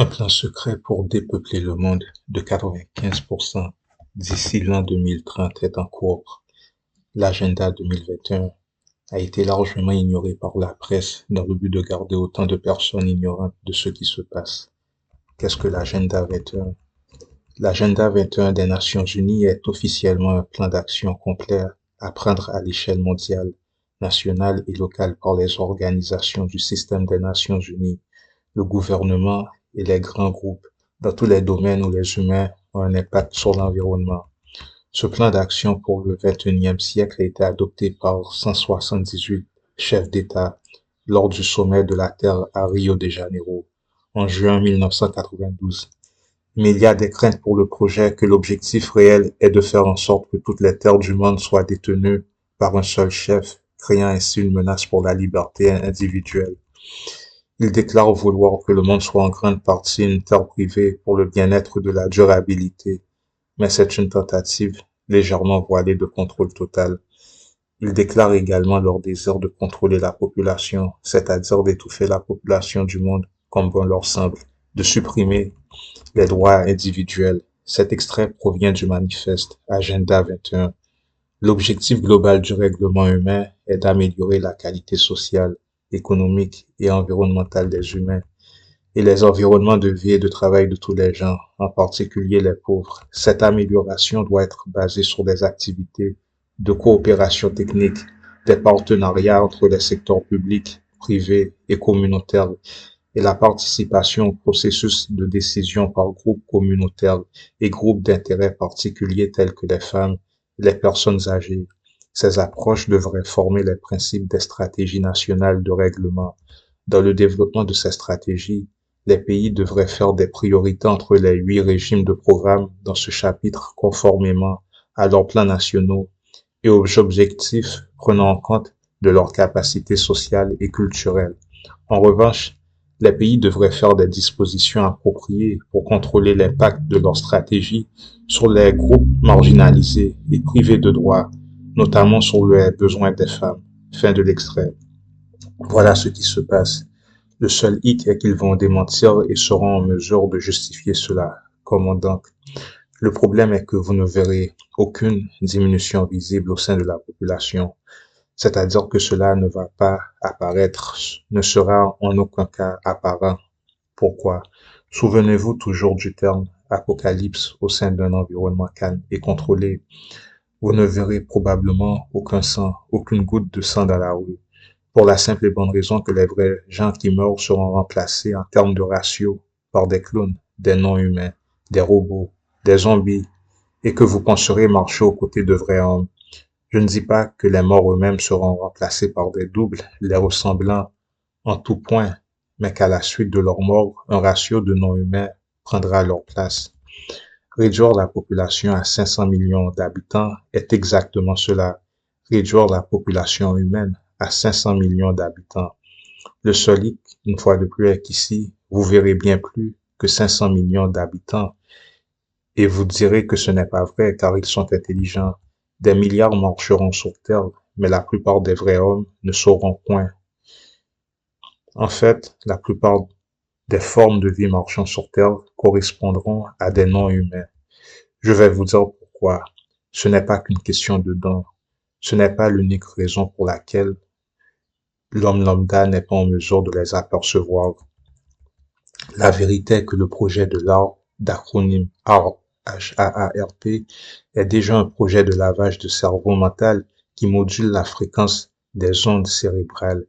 Un plan secret pour dépeupler le monde de 95% d'ici l'an 2030 est en cours. L'agenda 2021 a été largement ignoré par la presse dans le but de garder autant de personnes ignorantes de ce qui se passe. Qu'est-ce que l'agenda 21? L'agenda 21 des Nations Unies est officiellement un plan d'action complet à prendre à l'échelle mondiale, nationale et locale par les organisations du système des Nations Unies, le gouvernement et les grands groupes dans tous les domaines où les humains ont un impact sur l'environnement. Ce plan d'action pour le XXIe siècle a été adopté par 178 chefs d'État lors du sommet de la Terre à Rio de Janeiro en juin 1992. Mais il y a des craintes pour le projet que l'objectif réel est de faire en sorte que toutes les terres du monde soient détenues par un seul chef, créant ainsi une menace pour la liberté individuelle. Il déclare vouloir que le monde soit en grande partie une terre privée pour le bien-être de la durabilité, mais c'est une tentative légèrement voilée de contrôle total. Il déclare également leur désir de contrôler la population, c'est-à-dire d'étouffer la population du monde comme bon leur semble, de supprimer les droits individuels. Cet extrait provient du manifeste Agenda 21. L'objectif global du règlement humain est d'améliorer la qualité sociale, économique et environnementale des humains et les environnements de vie et de travail de tous les gens, en particulier les pauvres. Cette amélioration doit être basée sur des activités de coopération technique, des partenariats entre les secteurs publics, privés et communautaires et la participation au processus de décision par groupes communautaires et groupes d'intérêt particuliers tels que les femmes et les personnes âgées. Ces approches devraient former les principes des stratégies nationales de règlement. Dans le développement de ces stratégies, les pays devraient faire des priorités entre les 8 régimes de programme dans ce chapitre conformément à leurs plans nationaux et aux objectifs prenant en compte de leurs capacités sociales et culturelles. En revanche, les pays devraient faire des dispositions appropriées pour contrôler l'impact de leur stratégie sur les groupes marginalisés et privés de droits, notamment sur les besoins des femmes. Fin de l'extrait. Voilà ce qui se passe. Le seul hic est qu'ils vont démentir et seront en mesure de justifier cela. Comment donc? Le problème est que vous ne verrez aucune diminution visible au sein de la population. C'est-à-dire que cela ne va pas apparaître, ne sera en aucun cas apparent. Pourquoi? Souvenez-vous toujours du terme apocalypse au sein d'un environnement calme et contrôlé. Vous ne verrez probablement aucun sang, aucune goutte de sang dans la rue, pour la simple et bonne raison que les vrais gens qui meurent seront remplacés en termes de ratio par des clones, des non-humains, des robots, des zombies, et que vous penserez marcher aux côtés de vrais hommes. Je ne dis pas que les morts eux-mêmes seront remplacés par des doubles, les ressemblant en tout point, mais qu'à la suite de leur mort, un ratio de non-humains prendra leur place. Réduire la population à 500 millions d'habitants est exactement cela. Réduire la population humaine à 500 millions d'habitants. Le seul hic, une fois de plus, est qu'ici, vous verrez bien plus que 500 millions d'habitants et vous direz que ce n'est pas vrai car ils sont intelligents. Des milliards marcheront sur Terre, mais la plupart des vrais hommes ne sauront point. En fait, la plupart des formes de vie marchant sur Terre correspondront à des non-humains. Je vais vous dire pourquoi. Ce n'est pas qu'une question de dons. Ce n'est pas l'unique raison pour laquelle l'homme lambda n'est pas en mesure de les apercevoir. La vérité est que le projet de l'ARP, d'acronyme ARP, H-A-A-R-P, est déjà un projet de lavage de cerveau mental qui module la fréquence des ondes cérébrales.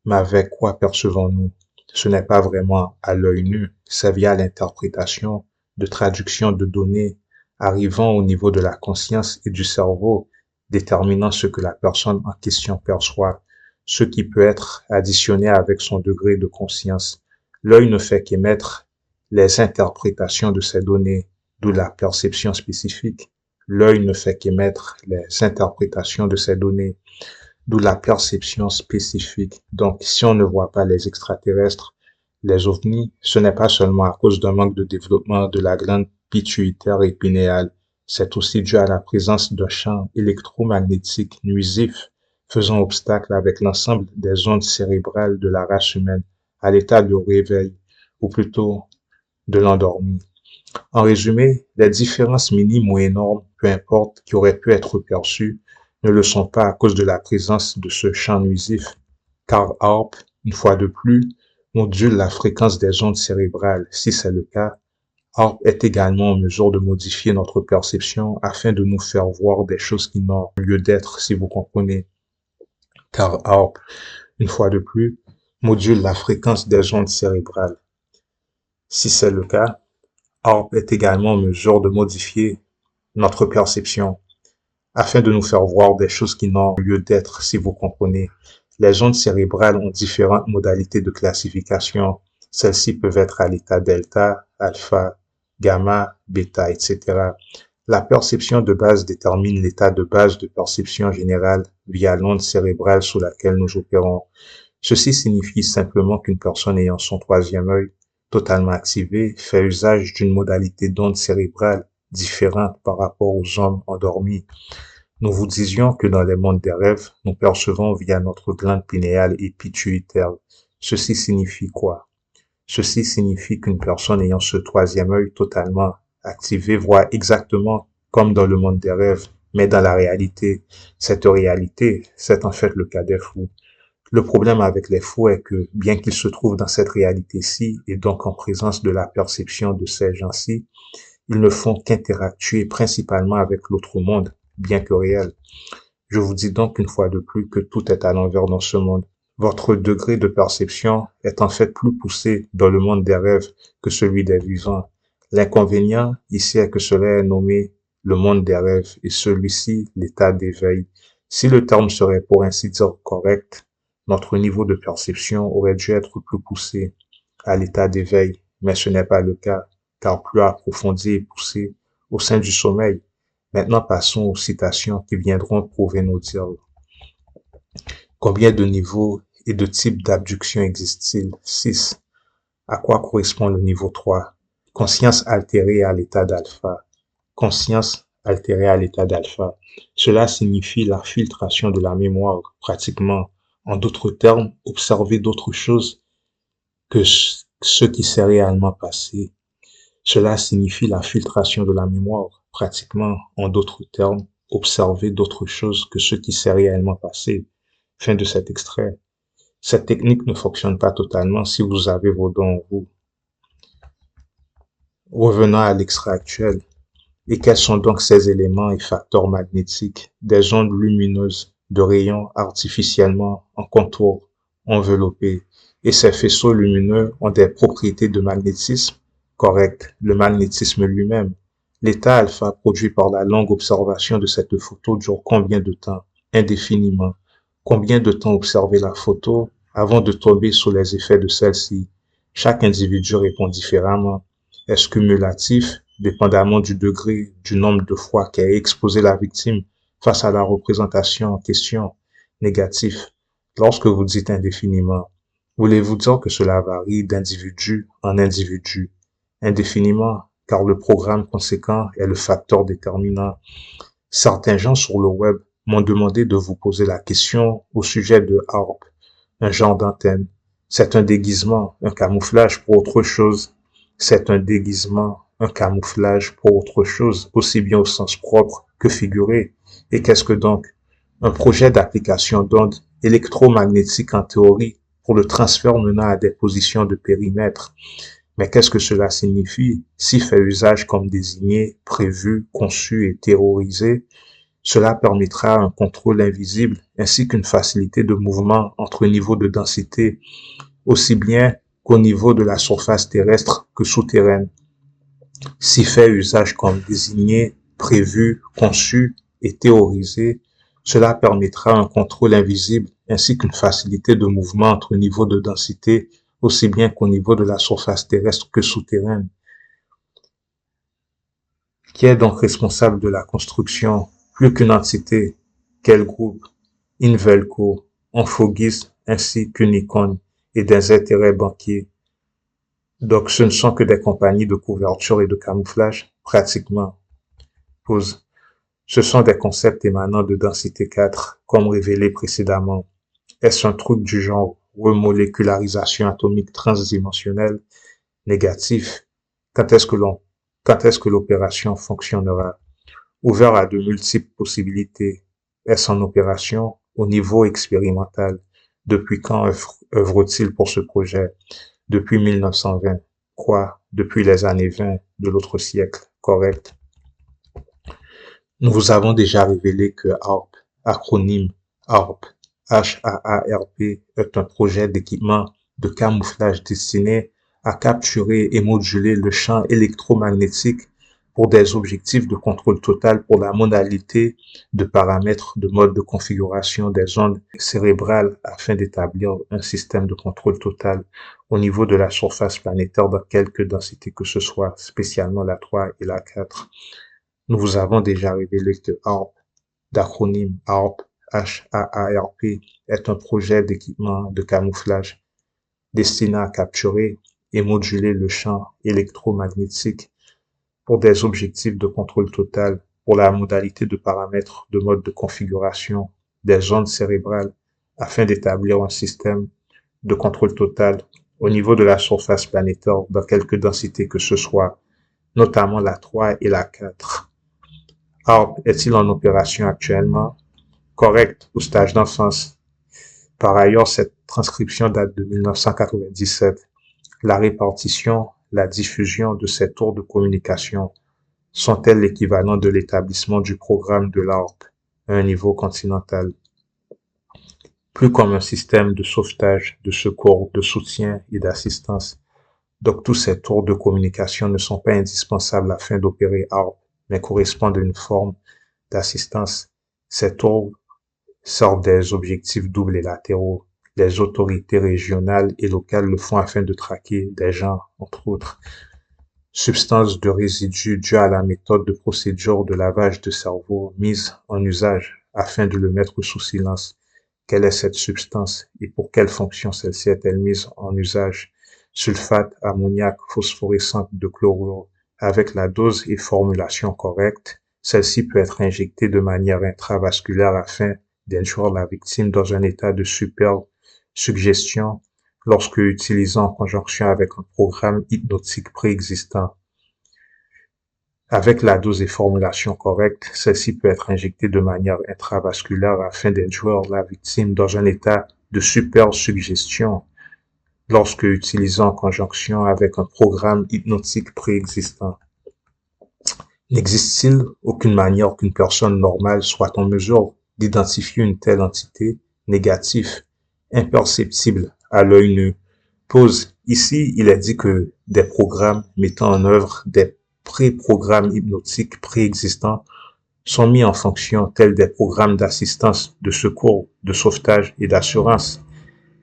Mais avec quoi percevons-nous? Ce n'est pas vraiment à l'œil nu, c'est via l'interprétation de traduction de données arrivant au niveau de la conscience et du cerveau, déterminant ce que la personne en question perçoit, ce qui peut être additionné avec son degré de conscience. L'œil ne fait qu'émettre les interprétations de ces données, d'où la perception spécifique. L'œil ne fait qu'émettre les interprétations de ces données, d'où la perception spécifique. Donc, si on ne voit pas les extraterrestres, les ovnis, ce n'est pas seulement à cause d'un manque de développement de la glande pituitaire et pinéale, c'est aussi dû à la présence d'un champ électromagnétique nuisif faisant obstacle avec l'ensemble des ondes cérébrales de la race humaine à l'état de réveil, ou plutôt de l'endormi. En résumé, les différences minimes ou énormes, peu importe, qui auraient pu être perçues, ne le sont pas à cause de la présence de ce champ nuisif, car HAARP, une fois de plus, module la fréquence des ondes cérébrales. Si c'est le cas, HAARP est également en mesure de modifier notre perception afin de nous faire voir des choses qui n'ont lieu d'être, si vous comprenez. Car HAARP, une fois de plus, module la fréquence des ondes cérébrales. Si c'est le cas, HAARP est également en mesure de modifier notre perception afin de nous faire voir des choses qui n'ont lieu d'être, si vous comprenez. Les ondes cérébrales ont différentes modalités de classification. Celles-ci peuvent être à l'état delta, alpha, gamma, bêta, etc. La perception de base détermine l'état de base de perception générale via l'onde cérébrale sous laquelle nous opérons. Ceci signifie simplement qu'une personne ayant son troisième œil totalement activé fait usage d'une modalité d'onde cérébrale différente par rapport aux hommes endormis. Nous vous disions que dans les mondes des rêves, nous percevons via notre glande pinéale et pituitaire. Ceci signifie quoi? Ceci signifie qu'une personne ayant ce troisième œil totalement activé voit exactement comme dans le monde des rêves, mais dans la réalité. Cette réalité, c'est en fait le cas des fous. Le problème avec les fous est que, bien qu'ils se trouvent dans cette réalité-ci et donc en présence de la perception de ces gens-ci, ils ne font qu'interactuer principalement avec l'autre monde, bien que réel. Je vous dis donc une fois de plus que tout est à l'envers dans ce monde. Votre degré de perception est en fait plus poussé dans le monde des rêves que celui des vivants. L'inconvénient ici est que cela est nommé le monde des rêves et celui-ci l'état d'éveil. Si le terme serait pour ainsi dire correct, notre niveau de perception aurait dû être plus poussé à l'état d'éveil, mais ce n'est pas le cas, car plus approfondi et poussé au sein du sommeil. Maintenant, passons aux citations qui viendront prouver nos dires. Combien de niveaux et de types d'abduction existent-ils? 6. À quoi correspond le niveau 3? Conscience altérée à l'état d'alpha. Conscience altérée à l'état d'alpha. Cela signifie la filtration de la mémoire, pratiquement. En d'autres termes, observer d'autres choses que ce qui s'est réellement passé. Cela signifie la filtration de la mémoire, pratiquement, en d'autres termes, observer d'autres choses que ce qui s'est réellement passé. Fin de cet extrait. Cette technique ne fonctionne pas totalement si vous avez vos dons en vous. Revenons à l'extrait actuel. Et quels sont donc ces éléments et facteurs magnétiques? Des ondes lumineuses de rayons artificiellement en contour, enveloppés. Et ces faisceaux lumineux ont des propriétés de magnétisme? Correct, le magnétisme lui-même. L'état alpha produit par la longue observation de cette photo dure combien de temps? Indéfiniment. Combien de temps observer la photo avant de tomber sous les effets de celle-ci? Chaque individu répond différemment. Est-ce cumulatif, dépendamment du degré, du nombre de fois qu'a exposé la victime face à la représentation en question? Négatif. Lorsque vous dites indéfiniment, voulez-vous dire que cela varie d'individu en individu? Indéfiniment, car le programme conséquent est le facteur déterminant. Certains gens sur le web m'ont demandé de vous poser la question au sujet de HAARP, un genre d'antenne. C'est un déguisement, un camouflage pour autre chose. C'est un déguisement, un camouflage pour autre chose, aussi bien au sens propre que figuré. Et qu'est-ce que donc? Un projet d'application d'ondes électromagnétiques en théorie pour le transfert menant à des positions de périmètre. Mais qu'est-ce que cela signifie? Si fait usage comme désigné, prévu, conçu et théorisé, cela permettra un contrôle invisible ainsi qu'une facilité de mouvement entre niveaux de densité, aussi bien qu'au niveau de la surface terrestre que souterraine. Si fait usage comme désigné, prévu, conçu et théorisé, cela permettra un contrôle invisible ainsi qu'une facilité de mouvement entre niveaux de densité, aussi bien qu'au niveau de la surface terrestre que souterraine. Qui est donc responsable de la construction? Plus qu'une entité, quel groupe? Invelco, Infogis ainsi qu'Unicon et des intérêts banquiers. Donc ce ne sont que des compagnies de couverture et de camouflage, pratiquement. Pause. Ce sont des concepts émanant de densité 4, comme révélé précédemment. Est-ce un truc du genre remolécularisation atomique transdimensionnelle? Négatif. Quand est-ce que quand est-ce que l'opération fonctionnera? Ouvert à de multiples possibilités. Est-ce en opération au niveau expérimental? Depuis quand œuvre-t-il pour ce projet? Depuis 1920. Quoi? Depuis les années 20 de l'autre siècle. Correct. Nous vous avons déjà révélé que HARP, acronyme HARP, H-A-A-R-P, est un projet d'équipement de camouflage destiné à capturer et moduler le champ électromagnétique pour des objectifs de contrôle total pour la modalité de paramètres de mode de configuration des ondes cérébrales afin d'établir un système de contrôle total au niveau de la surface planétaire dans quelque densité que ce soit, spécialement la 3 et la 4. Nous vous avons déjà révélé que HARP, d'acronyme HARP, H-A-A-R-P, est un projet d'équipement de camouflage destiné à capturer et moduler le champ électromagnétique pour des objectifs de contrôle total pour la modalité de paramètres de mode de configuration des ondes cérébrales afin d'établir un système de contrôle total au niveau de la surface planétaire dans quelque densité que ce soit, notamment la 3 et la 4. HARP est-il en opération actuellement? Correct, au stage d'enfance. Par ailleurs, cette transcription date de 1997. La répartition, la diffusion de ces tours de communication sont-elles l'équivalent de l'établissement du programme de l'HARP à un niveau continental? Plus comme un système de sauvetage, de secours, de soutien et d'assistance. Donc tous ces tours de communication ne sont pas indispensables afin d'opérer HARP, mais correspondent à une forme d'assistance. Ces tours servent des objectifs doubles et latéraux. Les autorités régionales et locales le font afin de traquer des gens, entre autres. Substance de résidus due à la méthode de procédure de lavage de cerveau mise en usage afin de le mettre sous silence. Quelle est cette substance et pour quelle fonction celle-ci est-elle mise en usage? Sulfate ammoniaque phosphorescente de chlorure. Avec la dose et formulation correcte, celle-ci peut être injectée de manière intravasculaire afin d'induire la victime dans un état de super-suggestion lorsque utilisée en conjonction avec un programme hypnotique préexistant. Avec la dose et formulation correcte, celle-ci peut être injectée de manière intravasculaire afin d'induire la victime dans un état de super-suggestion lorsque utilisée en conjonction avec un programme hypnotique préexistant. N'existe-t-il aucune manière qu'une personne normale soit en mesure d'identifier une telle entité négative, imperceptible à l'œil nu? Pause. Ici, il est dit que des programmes mettant en œuvre des pré-programmes hypnotiques préexistants sont mis en fonction, tels des programmes d'assistance, de secours, de sauvetage et d'assurance.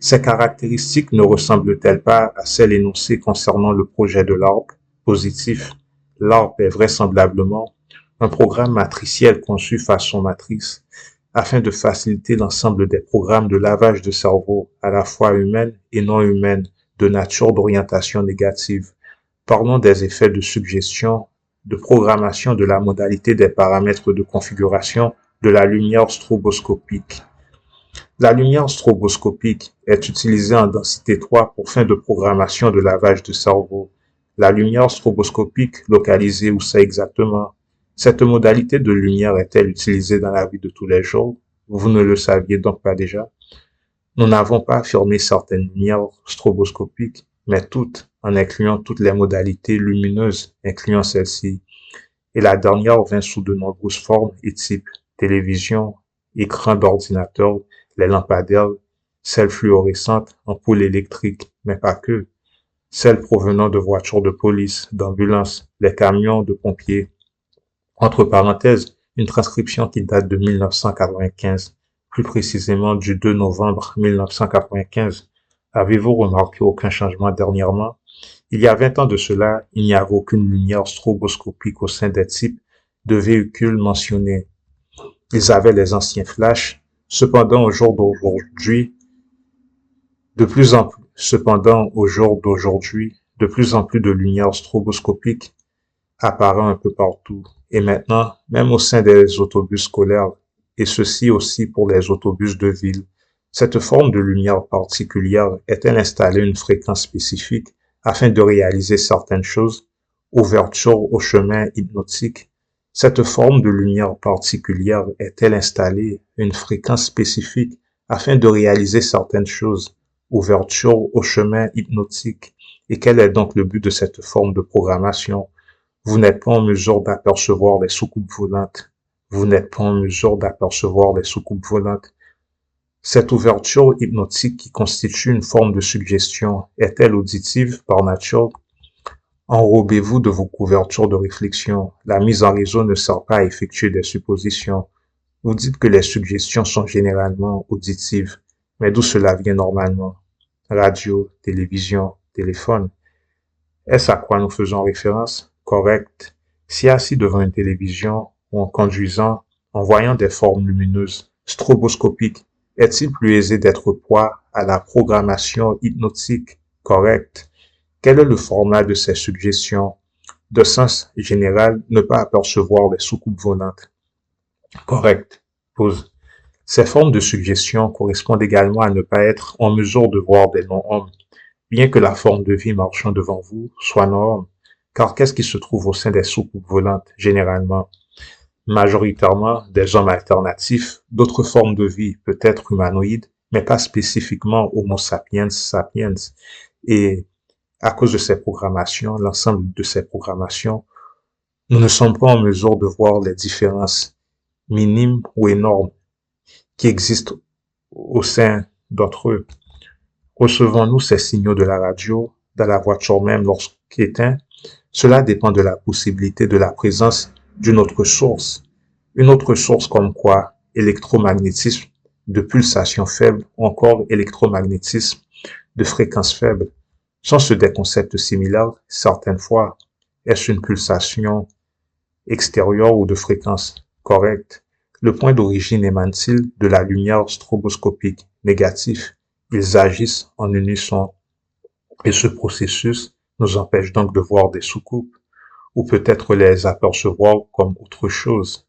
Ces caractéristiques ne ressemblent-elles pas à celles énoncées concernant le projet de l'ARP positif? L'ARP est vraisemblablement un programme matriciel conçu façon matrice afin de faciliter l'ensemble des programmes de lavage de cerveau, à la fois humaines et non humaines, de nature d'orientation négative. Parlons des effets de suggestion, de programmation de la modalité des paramètres de configuration de la lumière stroboscopique. La lumière stroboscopique est utilisée en densité 3 pour fin de programmation de lavage de cerveau. La lumière stroboscopique, localisée où c'est exactement? Cette modalité de lumière est-elle utilisée dans la vie de tous les jours? Vous ne le saviez donc pas déjà? Nous n'avons pas affirmé certaines lumières stroboscopiques, mais toutes, en incluant toutes les modalités lumineuses, incluant celle-ci. Et la dernière vient sous de nombreuses formes et types: télévision, écran d'ordinateur, les lampadaires, celles fluorescentes, ampoules électriques, mais pas que, celles provenant de voitures de police, d'ambulances, les camions de pompiers. Entre parenthèses, une transcription qui date de 1995, plus précisément du 2 novembre 1995. Avez-vous remarqué aucun changement dernièrement? Il y a 20 ans de cela, il n'y avait aucune lumière stroboscopique au sein des types de véhicules mentionnés. Ils avaient les anciens flashs. Cependant, au jour d'aujourd'hui, de plus en plus de lumière stroboscopique apparaît un peu partout. Et maintenant, même au sein des autobus scolaires, et ceci aussi pour les autobus de ville. Cette forme de lumière particulière est-elle installée à une fréquence spécifique afin de réaliser certaines choses, Ouverture au chemin hypnotique. Cette forme de lumière particulière est-elle installée une fréquence spécifique afin de réaliser certaines choses? Ouverture au chemin hypnotique. Et quel est donc le but de cette forme de programmation? Vous n'êtes pas en mesure d'apercevoir les soucoupes volantes. Vous n'êtes pas en mesure d'apercevoir les soucoupes volantes. Cette ouverture hypnotique qui constitue une forme de suggestion est-elle auditive par nature? Enrobez-vous de vos couvertures de réflexion. La mise en réseau ne sert pas à effectuer des suppositions. Vous dites que les suggestions sont généralement auditives, mais d'où cela vient normalement? Radio, télévision, téléphone. Est-ce à quoi nous faisons référence? Correct. Si assis devant une télévision ou en conduisant, en voyant des formes lumineuses, stroboscopiques, est-il plus aisé d'être proie à la programmation hypnotique? Correct. Quel est le format de ces suggestions? De sens général, ne pas apercevoir les soucoupes volantes. Correct. Pause. Ces formes de suggestion correspondent également à ne pas être en mesure de voir des non-hommes, bien que la forme de vie marchant devant vous soit non-homme. Car qu'est-ce qui se trouve au sein des soucoupes volantes, généralement? Majoritairement des hommes alternatifs, d'autres formes de vie, peut-être humanoïdes, mais pas spécifiquement Homo sapiens sapiens. Et à cause de ces programmations, l'ensemble de ces programmations, nous ne sommes pas en mesure de voir les différences minimes ou énormes qui existent au sein d'entre eux. Recevons-nous ces signaux de la radio, dans la voiture même lorsqu'il éteint? Cela dépend de la possibilité de la présence d'une autre source. Une autre source comme quoi? Électromagnétisme de pulsations faibles ou encore électromagnétisme de fréquences faibles. Sont-ce des concepts similaires? Certaines fois. Est-ce une pulsation extérieure ou de fréquence? Correct. Le point d'origine émane-t-il de la lumière stroboscopique? Négatif. Ils agissent en unisson. Et ce processus nous empêche donc de voir des soucoupes, ou peut-être les apercevoir comme autre chose.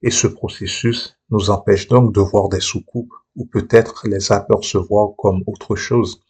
Et ce processus nous empêche donc de voir des soucoupes, ou peut-être les apercevoir comme autre chose.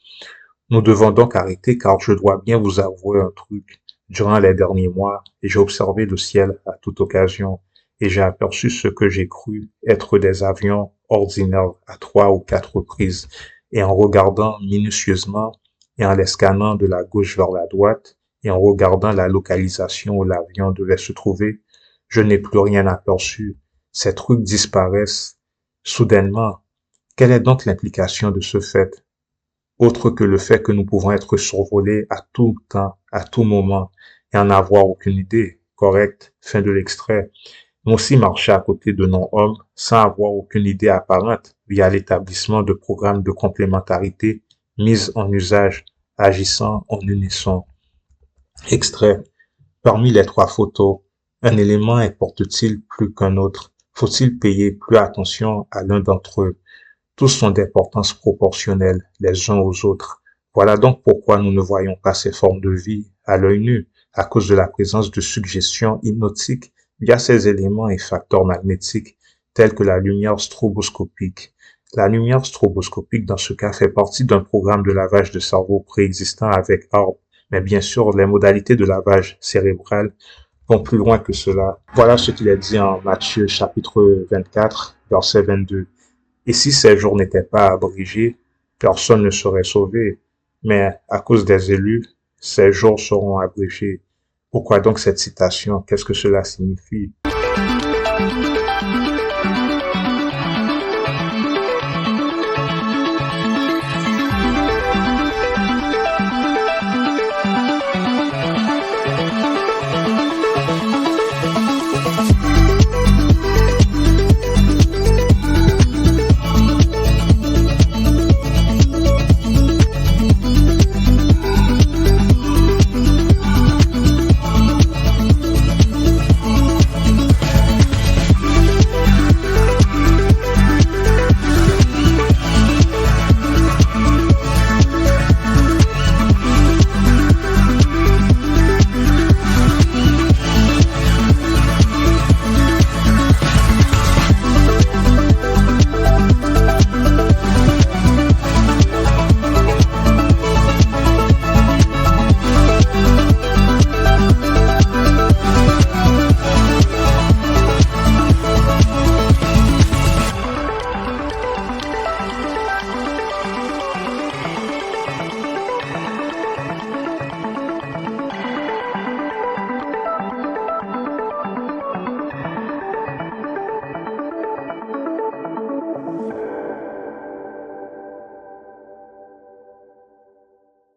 Nous devons donc arrêter car je dois bien vous avouer un truc. Durant les derniers mois, j'ai observé le ciel à toute occasion et j'ai aperçu ce que j'ai cru être des avions ordinaires à 3 ou 4 reprises. Et en regardant minutieusement et en les scannant de la gauche vers la droite et en regardant la localisation où l'avion devait se trouver, je n'ai plus rien aperçu. Ces trucs disparaissent soudainement. Quelle est donc l'implication de ce fait? Autre que le fait que nous pouvons être survolés à tout temps, à tout moment, et en avoir aucune idée. Correct. Fin de l'extrait. Nous aussi marcher à côté de non-hommes sans avoir aucune idée apparente via l'établissement de programmes de complémentarité mis en usage, agissant en unisson. Extrait. Parmi les 3 photos, un élément importe-t-il plus qu'un autre? Faut-il payer plus attention à l'un d'entre eux? Tous sont d'importance proportionnelle les uns aux autres. Voilà donc pourquoi nous ne voyons pas ces formes de vie à l'œil nu, à cause de la présence de suggestions hypnotiques via ces éléments et facteurs magnétiques tels que la lumière stroboscopique. La lumière stroboscopique, dans ce cas, fait partie d'un programme de lavage de cerveau préexistant avec ARP, mais bien sûr, les modalités de lavage cérébral vont plus loin que cela. Voilà ce qu'il est dit en Matthieu chapitre 24, verset 22. Et si ces jours n'étaient pas abrégés, personne ne serait sauvé. Mais à cause des élus, ces jours seront abrégés. Pourquoi donc cette citation? Qu'est-ce que cela signifie?